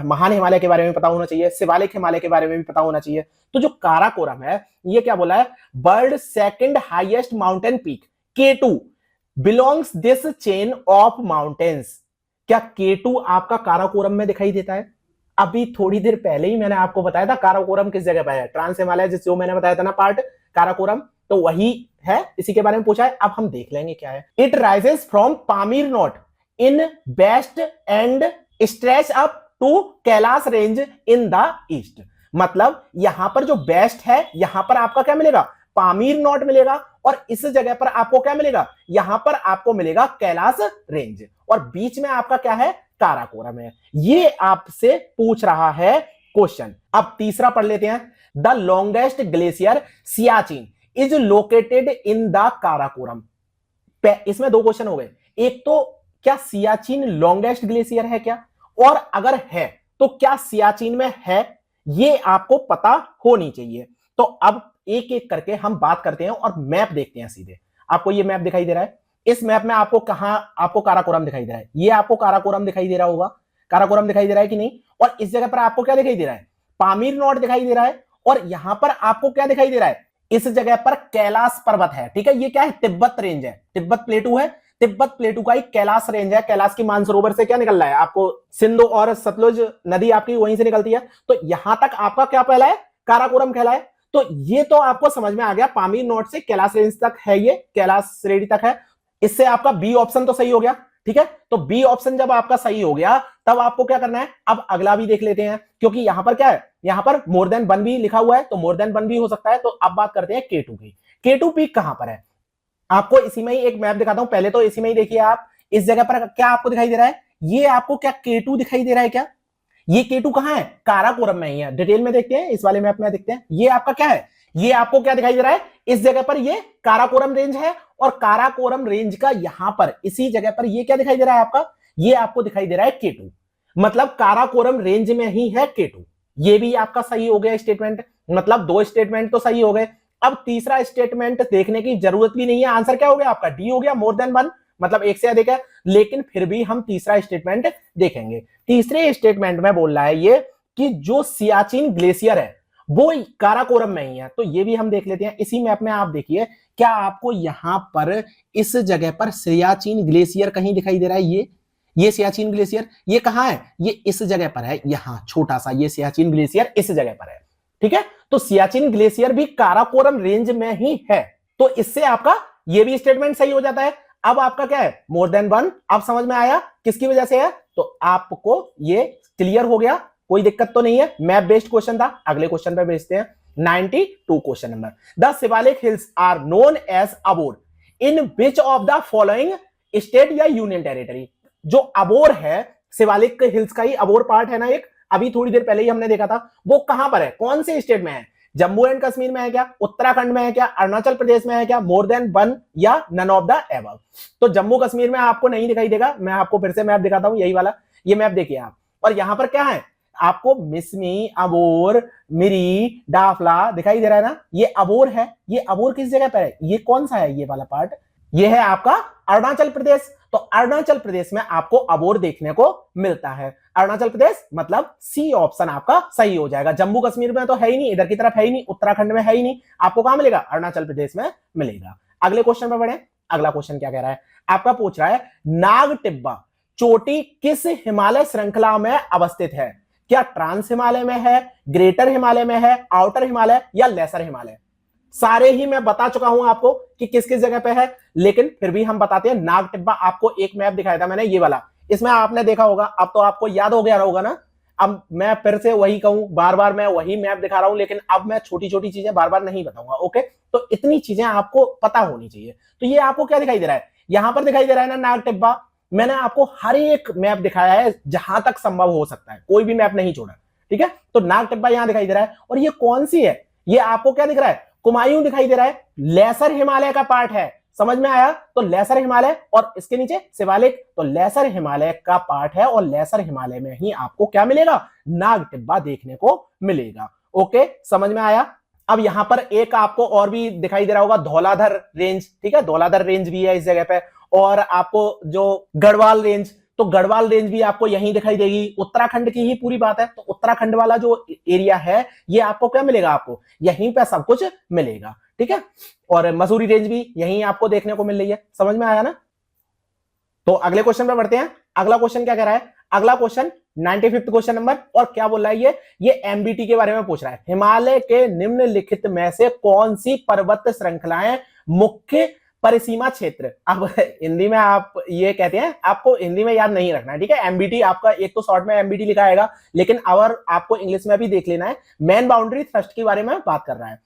महान हिमालय के बारे में पता होना चाहिए, शिवालिक हिमालय के बारे में भी पता होना चाहिए। तो जो काराकोरम है, ये क्या बोला है, world second highest mountain peak K2 belongs this chain of mountains. क्या K2 आपका काराकोरम में दिखाई देता है। अभी थोड़ी देर पहले ही मैंने आपको बताया था काराकोरम किस जगह पर है, ट्रांस हिमालय जो मैंने बताया था ना पार्ट काराकोरम, तो वही है, इसी के बारे में पूछा है। अब हम देख लेंगे क्या है। It rises from Pamir knot in west and stretch up to Kailash range in the east. मतलब यहां पर जो बेस्ट है, यहां पर आपका क्या मिलेगा, पामीर नोट मिलेगा, और इस जगह पर आपको क्या मिलेगा, यहां पर आपको मिलेगा कैलाश रेंज, और बीच में आपका क्या है, काराकोरम है। ये आपसे पूछ रहा है क्वेश्चन। अब तीसरा पढ़ लेते हैं। The longest glacier Siachen is located in the Karakoram. इसमें दो क्वेश्चन हो गए, एक तो क्या सियाचिन लॉन्गेस्ट ग्लेशियर है क्या, और अगर है तो क्या सियाचिन में है, ये आपको पता होनी चाहिए। तो अब एक एक करके हम बात करते हैं और मैप देखते हैं सीधे। आपको ये मैप दिखाई दे रहा है, इस मैप में आपको कहां, आपको काराकोरम दिखाई दे रहा है, ये आपको काराकोरम दिखाई दे रहा होगा, काराकोरम दिखाई दे रहा है कि नहीं। और इस जगह पर आपको क्या दिखाई दे रहा है, पामीर नोट दिखाई दे रहा है, और यहां पर आपको क्या दिखाई दे रहा है, इस जगह पर कैलाश पर्वत है, ठीक है। ये क्या है, तिब्बत रेंज है, तिब्बत प्लेटू है, तिब्बत प्लेटू का एक कैलाश रेंज है। कैलाश की मानसरोवर से क्या निकल रहा है, आपको सिंधु और सतलुज नदी आपकी वहीं से निकलती है। तो यहां तक आपका क्या पहला है, काराकोरम कहलाए। तो ये तो आपको समझ में आ गया, पामीर नोट से कैलाश रेंज तक है, ये कैलाश श्रेणी तक है। इससे आपका बी ऑप्शन तो सही हो गया, ठीक है। तो बी ऑप्शन जब आपका सही हो गया, तब आपको क्या करना है, अब अगला भी देख लेते हैं, क्योंकि यहां पर क्या है, यहां पर मोर देन 1 भी लिखा हुआ है, तो मोर देन 1 भी हो सकता है। तो अब बात करते हैं K2 की। K2 पीक कहां पर है, आपको इसी में ही एक मैप दिखाता हूं, पहले तो इसी में ही देखिए आप। इस जगह पर क्या आपको दिखाई दे रहा है, ये आपको क्या K2 दिखाई दे रहा है क्या, ये K2 कहां है, काराकोरम में ही है। डिटेल में देखते हैं, इस वाले मैप में देखते हैं, ये आपका क्या है, ये आपको क्या दिखाई दे रहा है, इस जगह पर ये काराकोरम रेंज है, और काराकोरम रेंज का यहां पर इसी जगह पर ये क्या दिखाई दे रहा है आपका, ये आपको दिखाई दे रहा है K2। मतलब काराकोरम रेंज में ही है K2। ये भी आपका सही हो गया स्टेटमेंट, मतलब 2 स्टेटमेंट तो सही हो गए। अब तीसरा स्टेटमेंट देखने की जरूरत भी नहीं है, आंसर क्या हो गया आपका, डी हो गया, मोर देन 1, मतलब एक से अधिक है। लेकिन फिर भी हम तीसरा स्टेटमेंट देखेंगे। तीसरे स्टेटमेंट में बोल रहा है ये कि जो सियाचिन ग्लेशियर है वो काराकोरम में ही है। तो ये भी हम देख लेते हैं। इसी मैप में आप देखिए, क्या आपको यहां पर इस जगह पर सियाचिन ग्लेशियर कहीं दिखाई दे रहा है, ये सियाचिन ग्लेशियर ये कहां है, ये इस जगह पर है, यहां छोटा सा ये सियाचिन ग्लेशियर इस जगह पर है, ठीक है। तो सियाचिन ग्लेशियर भी काराकोरम रेंज में ही है। तो इससे आपका ये भी स्टेटमेंट सही हो जाता है। अब आपका क्या है, मोर देन 1। अब समझ में आया किसकी वजह से है, तो आपको ये क्लियर हो गया, कोई दिक्कत तो नहीं है। मैप बेस्ड क्वेश्चन था। अगले क्वेश्चन पे भेजते हैं, 92 question number. The Shivalik hills are known as Abor in which of the following state या यूनियन टेरिटरी। जो अबोर है, शिवालिक हिल्स का ही अबोर पार्ट है ना एक, अभी थोड़ी देर पहले ही हमने देखा था, वो कहां पर है, कौन से स्टेट में है, जम्मू एंड कश्मीर में है क्या, उत्तराखंड में है क्या, अरुणाचल प्रदेश में है क्या, मोर देन 1 या नन ऑफ द एबव। तो जम्मू कश्मीर में आपको नहीं दिखाई देगा, मैं आपको फिर से मैप दिखाता हूं, यही वाला ये मैप देखिए आप। और यहां पर क्या है, आपको मिसमी, अबोर, मिरी, डाफला दिखाई दे रहा है ना, ये अबोर है। ये अबोर किस जगह पर है, ये कौन सा है, ये वाला पार्ट, ये है आपका अरुणाचल प्रदेश। तो अरुणाचल प्रदेश में आपको अबोर देखने को मिलता है। अरुणाचल प्रदेश मतलब सी ऑप्शन आपका सही हो जाएगा। जम्मू कश्मीर में तो है ही नहीं, इधर की तरफ है ही नहीं, उत्तराखंड में है ही नहीं, आपको कहां मिलेगा? अरुणाचल प्रदेश में मिलेगा। अगले क्वेश्चन पे बढ़े। अगला क्वेश्चन क्या कह रहा है? आपका पूछ रहा है नाग टिब्बा चोटी किस हिमालय श्रृंखला में अवस्थित है? क्या ट्रांस हिमालय में है, ग्रेटर हिमालय में है, आउटर हिमालय या लेसर हिमालय? सारे ही मैं बता चुका हूं आपको कि किस किस जगह पे है, लेकिन फिर भी हम बताते हैं। नाग टिब्बा आपको एक मैप दिखाया था मैंने, ये वाला, इसमें आपने देखा होगा, अब तो आपको याद हो गया होगा ना। अब मैं फिर से वही कहूं, बार बार मैं वही मैप दिखा रहा हूं, लेकिन अब मैं छोटी छोटी चीजें बार बार नहीं बताऊंगा। ओके, तो इतनी चीजें आपको पता होनी चाहिए। तो ये आपको क्या दिखाई दे रहा है? यहां पर दिखाई दे रहा है ना नाग टिब्बा। मैंने आपको हर एक मैप दिखाया है जहां तक संभव हो सकता है, कोई भी मैप नहीं छोड़ा। ठीक है, तो नाग टिब्बा यहां दिखाई दे रहा है। और ये कौन सी है? ये आपको क्या दिख रहा है? कुमायूं दिखाई दे रहा है, लेसर हिमालय का पार्ट है। समझ में आया? तो लेसर हिमालय और इसके नीचे शिवालिक, तो लेसर हिमालय का पार्ट है और लेसर हिमालय में ही आपको क्या मिलेगा? नाग टिब्बा देखने को मिलेगा। ओके, समझ में आया? अब यहां पर एक आपको और भी दिखाई दे रहा होगा, धौलाधर रेंज। ठीक है, धौलाधर रेंज भी है इस जगह पे। और आपको जो गढ़वाल रेंज, तो गढ़वाल रेंज भी आपको यहीं दिखाई देगी। उत्तराखंड की ही पूरी बात है, तो उत्तराखंड वाला जो एरिया है ये आपको क्या मिलेगा? आपको यहीं पे सब कुछ मिलेगा। ठीक है, और मसूरी रेंज भी यहीं आपको देखने को मिल रही है। समझ में आया ना? तो अगले क्वेश्चन पे बढ़ते हैं। अगला क्वेश्चन क्या कह रहा है? अगला क्वेश्चन 95वां क्वेश्चन नंबर, और क्या बोल रहा है ये एमबीटी के बारे में पूछ रहा है। हिमालय के निम्नलिखित में से कौन सी पर्वत श्रृंखलाएं मुख्य परिसीमा क्षेत्र? अब हिंदी में आप ये कहते हैं, आपको हिंदी में याद नहीं रखना है। ठीक है, एमबीटी आपका एक तो शॉर्ट में एमबीटी लिखा आएगा, लेकिन अगर आपको इंग्लिश में भी देख लेना है। मेन बाउंड्री थ्रस्ट के बारे में बात कर रहा है।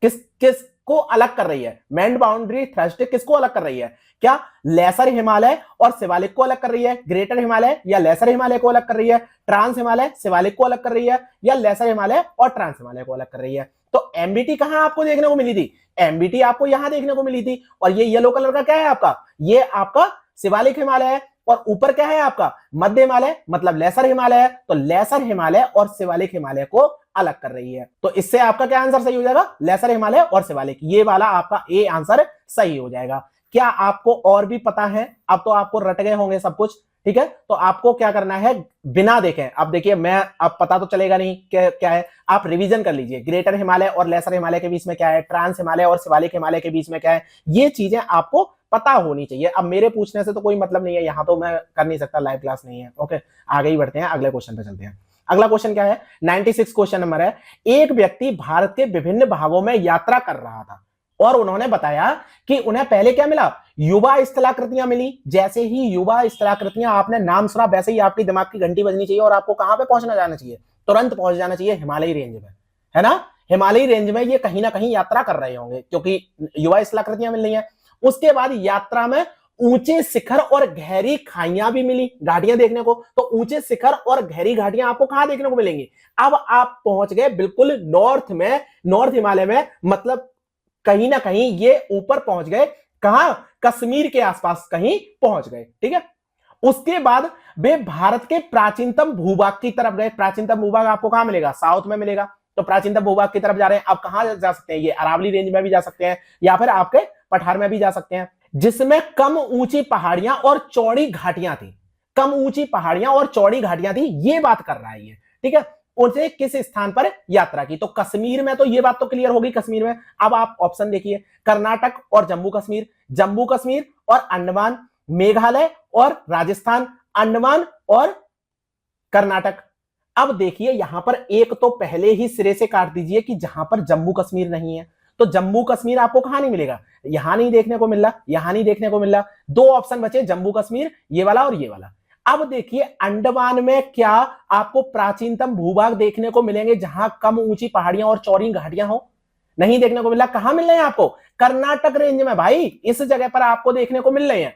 किसको अलग कर रही है? मेन बाउंड्री थ्रस्ट किसको अलग कर रही है? क्या लेसर हिमालय और शिवालिक को अलग कर रही है? ग्रेटर हिमालय या लेसर हिमालय को अलग कर रही है? ट्रांस हिमालय शिवालिक को अलग कर रही है या लेसर हिमालय और ट्रांस हिमालय को अलग कर रही है? तो एमबीटी कहां आपको देखने को मिली थी? एमबीटी आपको यहां देखने को मिली थी। और ये येलो कलर का क्या है आपका? ये आपका शिवालिक हिमालय है। और ऊपर क्या है आपका? मध्य हिमालय, मतलब लेसर हिमालय है। तो लेसर हिमालय और शिवालिक हिमालय को अलग कर रही है। तो इससे आपका क्या आंसर सही हो जाएगा? लेसर हिमालय और शिवालिक, ये वाला आपका ए आंसर सही हो जाएगा। क्या आपको और भी पता है? अब तो आपको रट गए होंगे सब कुछ। ठीक है, तो आपको क्या करना है, बिना देखें, अब देखिए, मैं अब पता तो चलेगा नहीं क्या है, आप रिवीजन कर लीजिए। ग्रेटर हिमालय और लेसर हिमालय के बीच में क्या है, ट्रांस हिमालय और शिवालिक हिमालय के बीच में क्या है, ये चीजें आपको पता होनी चाहिए। अब मेरे पूछने से तो कोई मतलब नहीं है, यहां तो मैं कर नहीं सकता, लाइव क्लास नहीं है। ओके, आगे ही बढ़ते हैं, अगले क्वेश्चन पे चलते हैं। अगला क्वेश्चन क्या है? 96 क्वेश्चन नंबर है। एक व्यक्ति भारत के विभिन्न भागों में यात्रा कर रहा था और उन्होंने बताया कि उन्हें पहले क्या मिला? युवा स्थलाकृतियां मिली। जैसे ही युवा स्थलाकृतियां आपने नाम सुना, वैसे ही आपकी दिमाग की घंटी बजनी चाहिए और आपको कहां पे पहुंचना जाना चाहिए? तुरंत पहुंच जाना चाहिए हिमालयी रेंज में, है ना? हिमालयी रेंज में ये कहीं ना कहीं यात्रा कर रहे होंगे, क्योंकि युवा स्थलाकृतियां मिल रही हैं। उसके बाद यात्रा में ऊंचे शिखर और गहरी खाइयां भी मिली, घाटियां देखने को। तो ऊंचे शिखर और गहरी घाटियां आपको कहां देखने को मिलेंगी? अब आप पहुंच गए बिल्कुल नॉर्थ में, नॉर्थ हिमालय में, मतलब कहीं ना कहीं ये ऊपर पहुंच गए। कहां? कश्मीर के आसपास कहीं पहुंच गए। ठीक है, उसके बाद वे भारत के प्राचीनतम भूभाग की तरफ गए। प्राचीनतम भूभाग आपको कहां मिलेगा? साउथ में मिलेगा। तो प्राचीनतम भूभाग की तरफ जा रहे हैं। अब कहां जा सकते हैं? ये अरावली रेंज में भी जा सकते हैं या फिर आपके पठार में भी जा सकते हैं, जिसमें कम ऊंची पहाड़ियां और चौड़ी घाटियां थी। कम ऊंची पहाड़ियां और चौड़ी घाटियां थी, ये बात कर रहा है ये। ठीक है, उनसे किस स्थान पर यात्रा की? तो कश्मीर में, तो ये बात तो क्लियर होगी कश्मीर में। अब आप ऑप्शन देखिए, कर्नाटक और जम्मू कश्मीर, जम्मू कश्मीर और अंडमान, मेघालय और राजस्थान, अंडमान और कर्नाटक। अब देखिए, यहां पर एक तो पहले ही सिरे से काट दीजिए कि जहां पर जम्मू कश्मीर नहीं है। तो जम्मू कश्मीर आपको कहां नहीं मिलेगा? यहां नहीं देखने को मिल रहा, यहां नहीं देखने को मिल रहा। दो ऑप्शन बचे, जम्मू कश्मीर, ये वाला और ये वाला। अब देखिए, अंडमान में क्या आपको प्राचीनतम भूभाग देखने को मिलेंगे जहां कम ऊंची पहाड़ियां और चौड़ी घाटियां हो? नहीं देखने को मिल रहा। कहां मिल रहे हैं आपको? कर्नाटक रेंज में भाई, इस जगह पर आपको देखने को मिल रहे हैं।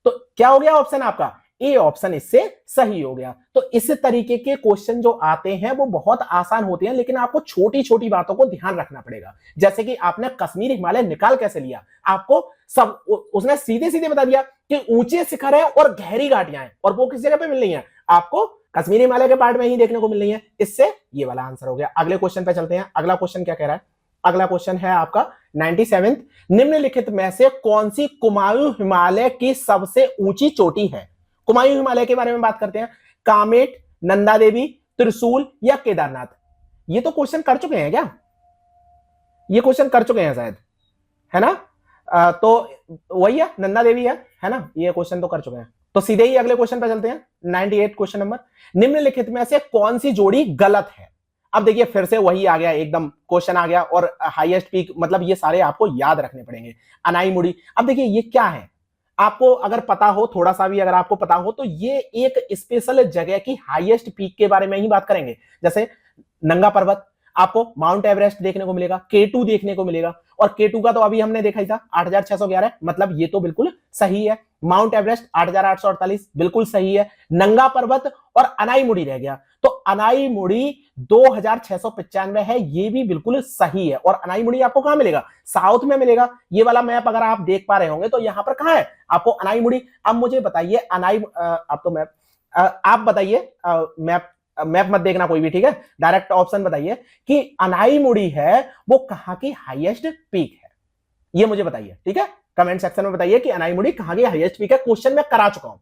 तो क्या हो गया ऑप्शन आपका? ए ऑप्शन इससे सही हो गया। तो इस तरीके के क्वेश्चन जो आते हैं वो बहुत आसान होते हैं, लेकिन आपको छोटी छोटी बातों को ध्यान रखना पड़ेगा। जैसे कि आपने कश्मीर हिमालय निकाल कैसे लिया? आपको सब उसने सीधे सीधे बता दिया कि ऊंचे शिखर है और गहरी घाटियां हैं, और वो किस जगह पे मिल रही हैं? आपको कश्मीर हिमालय के पार्ट में ही देखने को मिल रही है। इससे ये वाला आंसर हो गया। अगले क्वेश्चन पे चलते हैं। अगला क्वेश्चन क्या कह रहा है? अगला क्वेश्चन है आपका 97। निम्नलिखित में से कौन सी कुमायूं हिमालय की सबसे ऊंची चोटी है? कुमायूं हिमालय के बारे में बात करते हैं। कामेट, नंदा देवी, त्रिशूल या केदारनाथ? ये तो क्वेश्चन कर चुके हैं क्या? ये क्वेश्चन कर चुके हैं शायद, है ना? तो वही है, नंदा देवी है ना? ये क्वेश्चन तो कर चुके हैं। तो सीधे ही अगले क्वेश्चन पे चलते हैं। 98 क्वेश्चन नंबर, निम्नलिखित में से कौन सी जोड़ी गलत है? अब देखिए फिर से वही आ गया, एकदम क्वेश्चन आ गया, और हाईएस्ट पीक, मतलब ये सारे आपको याद रखने पड़ेंगे। अनाईमुड़ी, अब देखिए ये क्या है, आपको अगर पता हो, थोड़ा सा भी अगर आपको पता हो, तो ये एक स्पेशल जगह की हाईएस्ट पीक के बारे में ही बात करेंगे। जैसे नंगा पर्वत, आपको माउंट एवरेस्ट देखने को मिलेगा, K2 देखने को मिलेगा, और K2 का तो अभी हमने देखा ही था 8611, मतलब ये तो बिल्कुल सही है। माउंट एवरेस्ट 8848, बिल्कुल सही है। नंगा पर्वत और अनाईमुड़ी रह गया, तो अनाईमुड़ी 2695 है, ये भी बिल्कुल सही है। और अनाईमुड़ी आपको कहां मिलेगा? साउथ में मिलेगा। ये वाला मैप अगर आप देख पा रहे होंगे तो यहां पर कहां है आपको अनाईमुड़ी? अब मुझे बताइए अब तो मैप, आप बताइए, मैप मत देखना कोई भी, ठीक है? डायरेक्ट ऑप्शन बताइए कि अनाईमुड़ी है वो कहां की हाईएस्ट पीक है, ये मुझे बताइए, ठीक है? कमेंट सेक्शन में बताइए कि अनाईमुड़ी कहां की हाईएस्ट पीक है। क्वेश्चन मैं करा चुका हूं,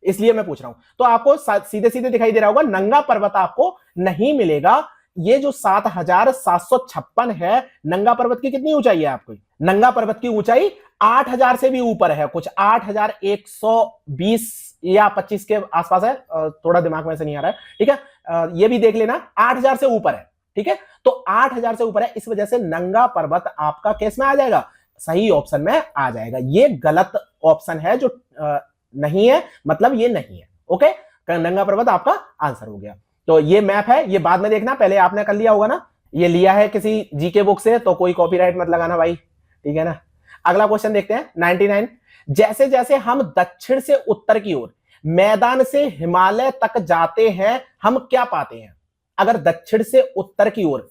इसलिए मैं पूछ रहा हूं। तो आपको सीधे सीधे दिखाई दे रहा होगा, नंगा पर्वत आपको नहीं मिलेगा। ये जो 7756 है, नंगा पर्वत की कितनी ऊंचाई है आपको? नंगा पर्वत की ऊंचाई 8000 से भी ऊपर है, कुछ 8120 या 25 के आसपास है, थोड़ा दिमाग में से नहीं आ रहा है, ठीक है? ये भी देख लेना, 8000 से ऊपर है, ठीक है? तो 8000 से ऊपर है, इस वजह से नंगा पर्वत आपका केस में आ जाएगा, सही ऑप्शन में आ जाएगा। ये गलत ऑप्शन है, जो नहीं है, मतलब ये नहीं है। ओके, नंगा पर्वत आपका आंसर हो गया। तो ये मैप है, ये बाद में देखना, पहले आपने कर लिया होगा ना, ये लिया है किसी जीके बुक से, तो कोई कॉपीराइट मत लगाना भाई, ठीक है ना? अगला क्वेश्चन देखते हैं, 99। जैसे जैसे हम दक्षिण से उत्तर की ओर, मैदान से हिमालय तक जाते हैं, हम क्या पाते हैं? अगर दक्षिण से उत्तर की ओर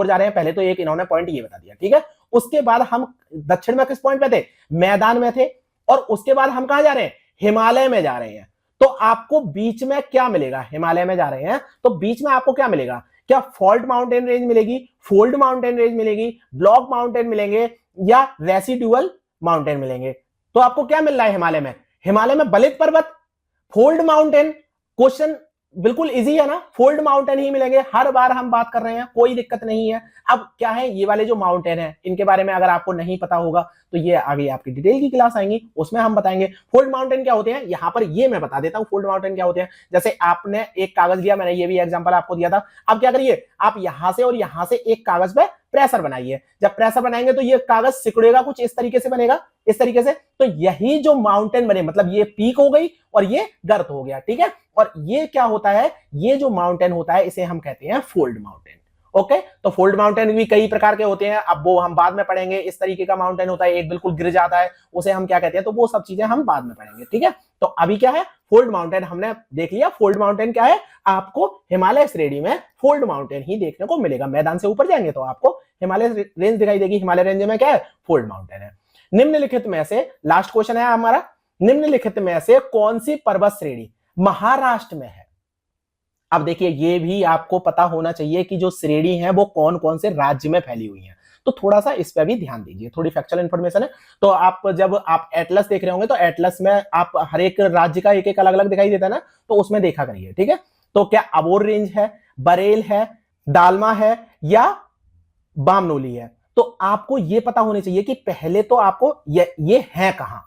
जा रहे हैं, पहले तो एक इन्होंने पॉइंट ये बता दिया, ठीक है? उसके बाद हम दक्षिण में किस पॉइंट पे थे? मैदान में थे। और उसके बाद हम कहां जा रहे हैं? हिमालय में जा रहे हैं। तो आपको बीच में क्या मिलेगा? हिमालय में जा रहे हैं तो बीच में आपको क्या मिलेगा? क्या फॉल्ट माउंटेन रेंज मिलेगी, फोल्ड माउंटेन रेंज मिलेगी, ब्लॉक माउंटेन मिलेंगे, या रेसिडुअल माउंटेन मिलेंगे? तो आपको क्या मिल रहा है हिमालय में? हिमालय में बलित पर्वत, फोल्ड माउंटेन। क्वेश्चन बिल्कुल इजी है ना, फोल्ड माउंटेन ही मिलेंगे, हर बार हम बात कर रहे हैं, कोई दिक्कत नहीं है। अब क्या है, ये वाले जो माउंटेन है, इनके बारे में अगर आपको नहीं पता होगा तो ये आगे आपकी डिटेल की क्लास आएंगी, उसमें हम बताएंगे। फोल्ड माउंटेन क्या होते हैं, यहां पर ये मैं बता देता हूं फोल्ड माउंटेन क्या होते हैं। जैसे आपने एक कागज लिया, मैंने ये भी एग्जांपल आपको दिया था। अब क्या करिए, आप यहां से और यहां से एक कागज पे प्रेशर बनाइए। जब प्रेशर बनाएंगे तो ये कागज सिकुड़ेगा, कुछ इस तरीके से बनेगा, इस तरीके से। तो यही जो माउंटेन बने, मतलब ये पीक हो गई और ये गर्त हो गया, ठीक है? और ये क्या होता है, ये जो माउंटेन होता है, इसे हम कहते हैं फोल्ड माउंटेन। ओके, तो फोल्ड माउंटेन भी कई प्रकार के होते हैं, अब वो हम बाद में पढ़ेंगे। इस तरीके का माउंटेन होता है, एक बिल्कुल गिर जाता है, उसे हम क्या कहते हैं, तो वो सब चीजें हम बाद में पढ़ेंगे, ठीक है? तो अभी क्या है, फोल्ड माउंटेन हमने देख लिया। फोल्ड माउंटेन क्या है, आपको हिमालय श्रेणी में फोल्ड माउंटेन ही देखने को मिलेगा। मैदान से ऊपर जाएंगे तो आपको हिमालय रेंज दिखाई देगी, हिमालय रेंज में क्या है, फोल्ड माउंटेन है। निम्नलिखित में से, लास्ट क्वेश्चन है हमारा, निम्नलिखित में से कौन सी पर्वत श्रेणी महाराष्ट्र में है? अब देखिए, ये भी आपको पता होना चाहिए कि जो श्रेणी है वो कौन कौन से राज्य में फैली हुई है, तो थोड़ा सा इस पे भी ध्यान दीजिए, थोड़ी फैक्चुअल इंफॉर्मेशन है। तो आप जब आप एटलस देख रहे होंगे तो एटलस में आप हर एक राज्य का एक एक अलग अलग दिखाई देता है ना, तो उसमें देखा करिए, ठीक है? तो क्या अबोर रेंज है, बरेल है, दालमा है, या बामनोली है? तो आपको ये पता होने चाहिए कि पहले तो आपको ये है कहां।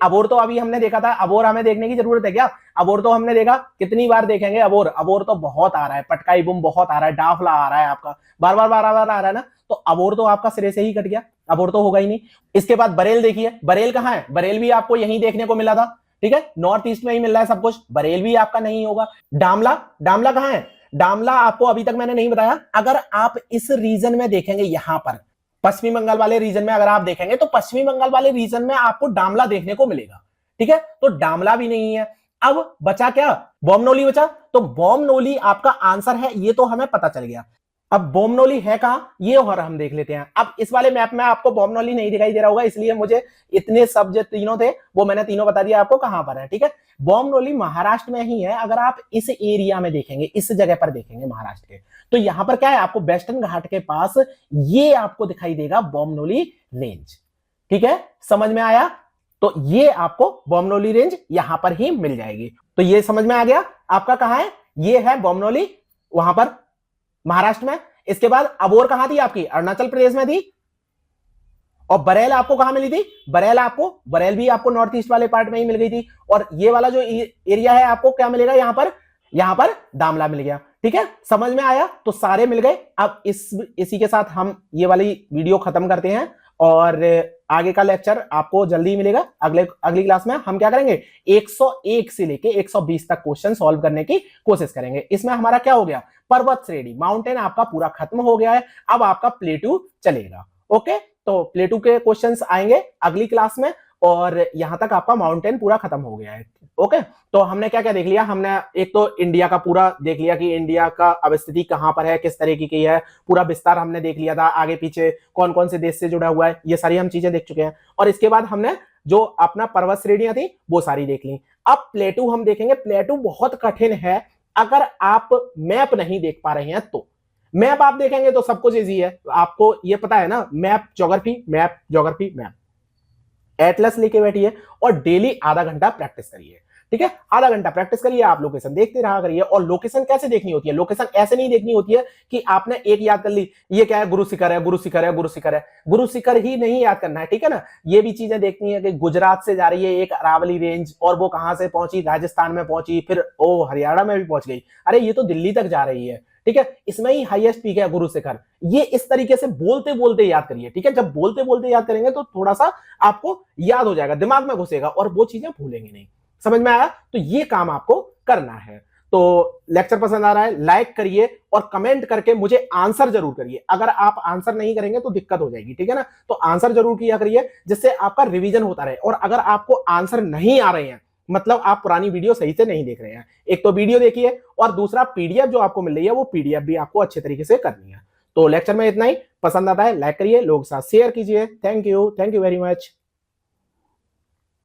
अबोर तो अभी हमने देखा था, अबोर हमें देखने की जरूरत है क्या? अबोर तो हमने देखा, कितनी बार देखेंगे अबोर? अबोर तो बहुत आ रहा है, पटकाई बुम बहुत आ रहा है, डाफला आ रहा है, आपका बार बार आ रहा है ना, तो अबोर तो आपका सिरे से ही कट गया, अबोर तो होगा ही नहीं। इसके बाद बरेल देखिए, बरेल कहां है? बरेल भी आपको यहीं देखने को मिला था, ठीक है? नॉर्थ ईस्ट में ही मिल रहा है सब कुछ, बरेल भी आपका नहीं होगा। डामला, डामला कहां है? डामला आपको अभी तक मैंने नहीं बताया। अगर आप इस रीजन में देखेंगे, यहां पर पश्चिमी बंगाल वाले रीजन में अगर आप देखेंगे तो पश्चिमी बंगाल वाले रीजन में आपको डामला देखने को मिलेगा, ठीक है? तो डामला भी नहीं है। अब बचा क्या? बोमनोली बचा। तो बोमनोली आपका आंसर है, ये तो हमें पता चल गया। अब बोमनोली है कहां, ये और हम देख लेते हैं। अब इस वाले मैप में आपको बोमनोली नहीं दिखाई दे रहा होगा, इसलिए मुझे इतने सब जो तीनों थे वो मैंने तीनों बता दिया आपको कहां पर है, ठीक है? बॉम्बनोली महाराष्ट्र में ही है। अगर आप इस एरिया में देखेंगे, इस जगह पर देखेंगे महाराष्ट्र के, तो यहां पर क्या है, आपको वेस्टर्न घाट के पास ये आपको दिखाई देगा बॉम्बनोली रेंज। ठीक है, समझ में आया? तो ये आपको बॉम्बनोली रेंज यहां पर ही मिल जाएगी। तो ये समझ में आ गया आपका कहां है, ये है बॉम्बनोली, वहां पर महाराष्ट्र में। इसके बाद अबोर कहां थी आपकी, अरुणाचल प्रदेश में थी। और बरेल आपको कहां मिली थी, बरेल भी आपको नॉर्थ ईस्ट वाले पार्ट में ही मिल गई थी। और ये वाला जो एरिया है आपको क्या मिलेगा, यहां पर दामला मिल गया। ठीक है, समझ में आया? तो सारे मिल गए। अब इसी के साथ हम ये वाली वीडियो खत्म करते हैं और आगे का लेक्चर आपको जल्दी ही मिलेगा। अगली क्लास में हम क्या करेंगे, 101 से लेके 120 तक क्वेश्चन सॉल्व करने की कोशिश करेंगे। इसमें हमारा क्या हो गया, पर्वत श्रेणी, माउंटेन आपका पूरा खत्म हो गया है। अब आपका प्लेटू चलेगा। ओके, तो प्लेटू के क्वेश्चंस आएंगे अगली क्लास में और यहां तक आपका माउंटेन पूरा खत्म हो गया है। ओके, तो हमने क्या क्या देख लिया, हमने एक तो इंडिया का पूरा देख लिया कि इंडिया का अवस्थिति कहां पर है, किस तरीके की है, पूरा विस्तार हमने देख लिया था, आगे पीछे कौन कौन से देश से जुड़ा हुआ है, ये सारी हम चीजें देख चुके हैं। और इसके बाद हमने जो अपना पर्वत श्रेणियां थी वो सारी देख ली। अब प्लेटू हम देखेंगे। प्लेटू बहुत कठिन है, अगर आप मैप नहीं देख पा रहे हैं तो। मैप आप देखेंगे तो सब कुछ इजी है, आपको ये पता है ना, मैप ज्योग्राफी मैप एटलस लेके बैठिए और डेली आधा घंटा प्रैक्टिस करिए। ठीक है, आधा घंटा प्रैक्टिस करिए, आप लोकेशन देखते रहा करिए। और लोकेशन कैसे देखनी होती है, लोकेशन ऐसे नहीं देखनी होती है कि आपने एक याद कर ली, ये क्या है, गुरु शिखर है, गुरु शिखर है, गुरु शिखर है, गुरु शिखर ही नहीं याद करना है। ठीक है ना, ये भी चीजें देखनी है कि गुजरात से जा रही है एक अरावली रेंज और वो कहां से पहुंची, राजस्थान में पहुंची, फिर ओ हरियाणा में भी पहुंच गई, अरे ये तो दिल्ली तक जा रही है। ठीक है, इसमें ही हाईएस्ट पीक है गुरु शिखर। ये इस तरीके से बोलते बोलते याद करिए। ठीक है, जब बोलते बोलते याद करेंगे तो थोड़ा सा आपको याद हो जाएगा, दिमाग में घुसेगा और वो चीजें भूलेंगे नहीं। समझ में आया? तो ये काम आपको करना है। तो लेक्चर पसंद आ रहा है, लाइक करिए और कमेंट करके मुझे आंसर जरूर करिए। अगर आप आंसर नहीं करेंगे तो दिक्कत हो जाएगी। ठीक है ना, तो आंसर जरूर किया करिए जिससे आपका रिवीजन होता रहे। और अगर आपको आंसर नहीं आ रहे हैं, मतलब आप पुरानी वीडियो सही से नहीं देख रहे हैं, एक तो वीडियो देखिए और दूसरा पीडीएफ जो आपको मिल रही है वो पीडीएफ भी आपको अच्छे तरीके से करनी है। तो लेक्चर में इतना ही। पसंद आता है लाइक करिए, लोगों के साथ शेयर कीजिए। Thank you very much.